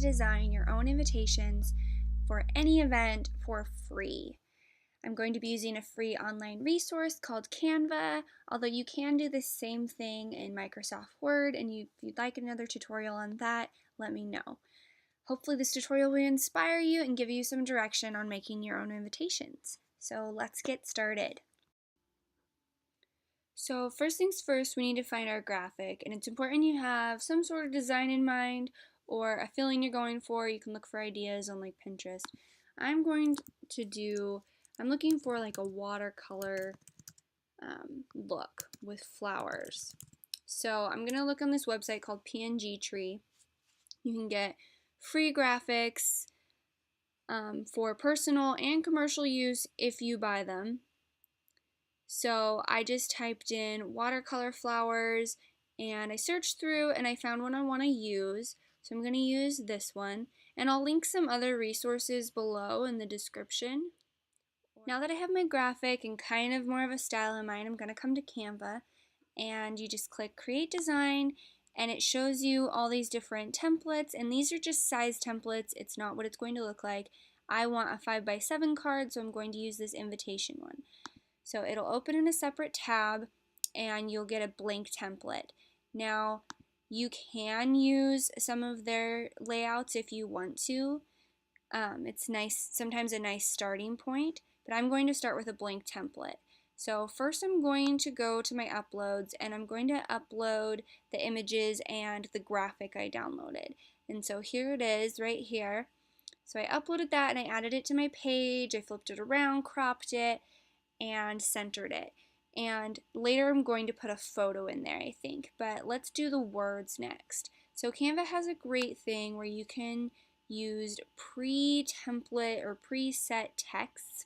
design your own invitations for any event for free. I'm going to be using a free online resource called Canva, although you can do the same thing in Microsoft Word, and if you'd like another tutorial on that, let me know. Hopefully this tutorial will inspire you and give you some direction on making your own invitations. So let's get started. So first things first, we need to find our graphic, and it's important you have some sort of design in mind or a feeling you're going for. You can look for ideas on like Pinterest. I'm looking for like a watercolor look with flowers. So I'm gonna look on this website called PNG Tree. You can get free graphics for personal and commercial use if you buy them. So I just typed in watercolor flowers and I searched through and I found one I want to use. So I'm going to use this one, and I'll link some other resources below in the description. Now that I have my graphic and kind of more of a style in mind, I'm going to come to Canva, and you just click Create Design, and it shows you all these different templates, and these are just size templates. It's not what it's going to look like. I want a 5x7 card, so I'm going to use this invitation one. So it'll open in a separate tab and you'll get a blank template. Now you can use some of their layouts if you want to. It's nice, sometimes a nice starting point, but I'm going to start with a blank template. So first I'm going to go to my uploads and I'm going to upload the images and the graphic I downloaded. And so here it is right here. So I uploaded that and I added it to my page. I flipped it around, cropped it, and centered it. And later I'm going to put a photo in there, I think. But let's do the words next. So Canva has a great thing where you can use pre-template or preset texts,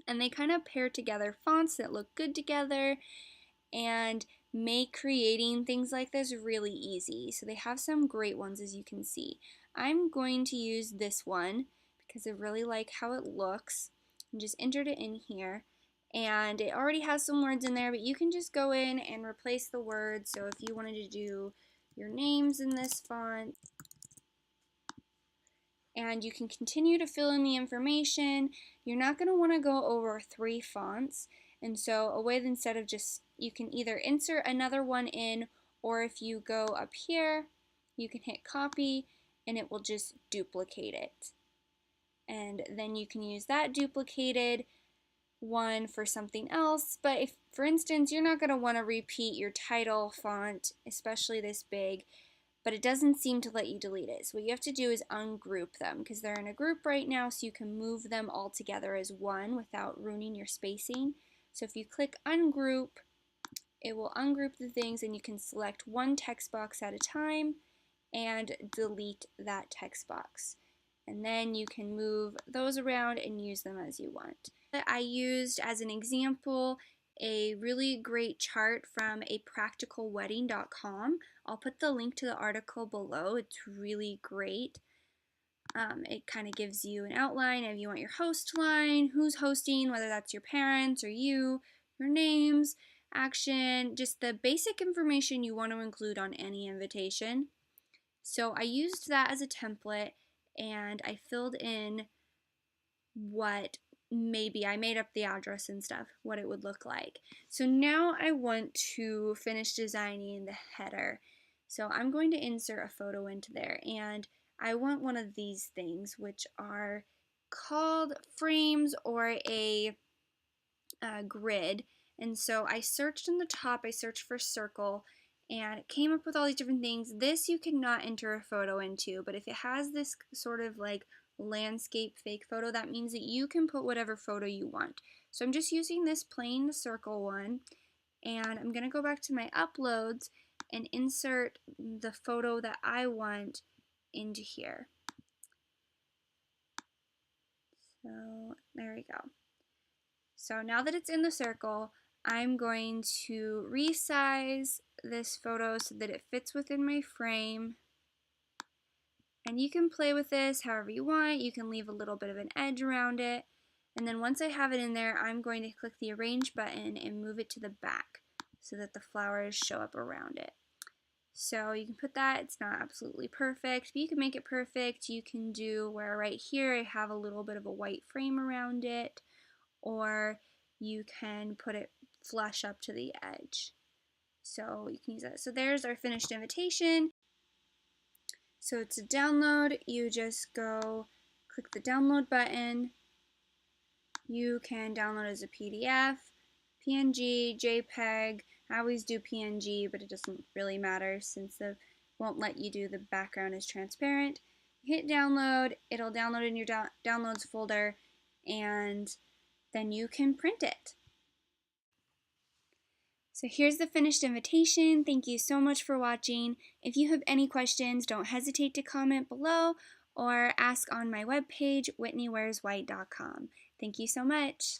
and they kind of pair together fonts that look good together and make creating things like this really easy. So they have some great ones, as you can see. I'm going to use this one because I really like how it looks, and just entered it in here. And it already has some words in there, but you can just go in and replace the words. So if you wanted to do your names in this font, and you can continue to fill in the information. You're not going to want to go over 3 fonts, and so a way that instead of just, you can either insert another one in, or if you go up here, you can hit copy and it will just duplicate it. And then you can use that duplicated one for something else. But if, for instance, you're not going to want to repeat your title font, especially this big, but it doesn't seem to let you delete it. So what you have to do is ungroup them, because they're in a group right now, so you can move them all together as one without ruining your spacing. So if you click ungroup, it will ungroup the things, and you can select one text box at a time and delete that text box. And then you can move those around and use them as you want. I used as an example a really great chart from apracticalwedding.com. I'll put the link to the article below. It's really great. It kind of gives you an outline of you want your host line, who's hosting, whether that's your parents or you, your names, action, just the basic information you want to include on any invitation. So I used that as a template, and I filled in what maybe I made up the address and stuff, what it would look like. So now I want to finish designing the header. So I'm going to insert a photo into there, and I want one of these things, which are called frames or a grid. And so I searched in the top, I searched for circle, and it came up with all these different things. This you cannot enter a photo into, but if it has this sort of like landscape fake photo, that means that you can put whatever photo you want. So I'm just using this plain circle one, and I'm gonna go back to my uploads and insert the photo that I want into here. So there we go. So now that it's in the circle, I'm going to resize this photo so that it fits within my frame. And you can play with this however you want. You can leave a little bit of an edge around it. And then once I have it in there, I'm going to click the arrange button and move it to the back so that the flowers show up around it. So you can put that, it's not absolutely perfect, but you can make it perfect. You can do where right here I have a little bit of a white frame around it, or you can put it flush up to the edge. So you can use that. So there's our finished invitation. So to download, you just go click the download button. You can download as a PDF, PNG, JPEG. I always do PNG, but it doesn't really matter since it won't let you do the background is transparent. You hit download, it'll download in your downloads folder, and then you can print it. So here's the finished invitation. Thank you so much for watching. If you have any questions, don't hesitate to comment below or ask on my webpage, whitneywearswhite.com. Thank you so much.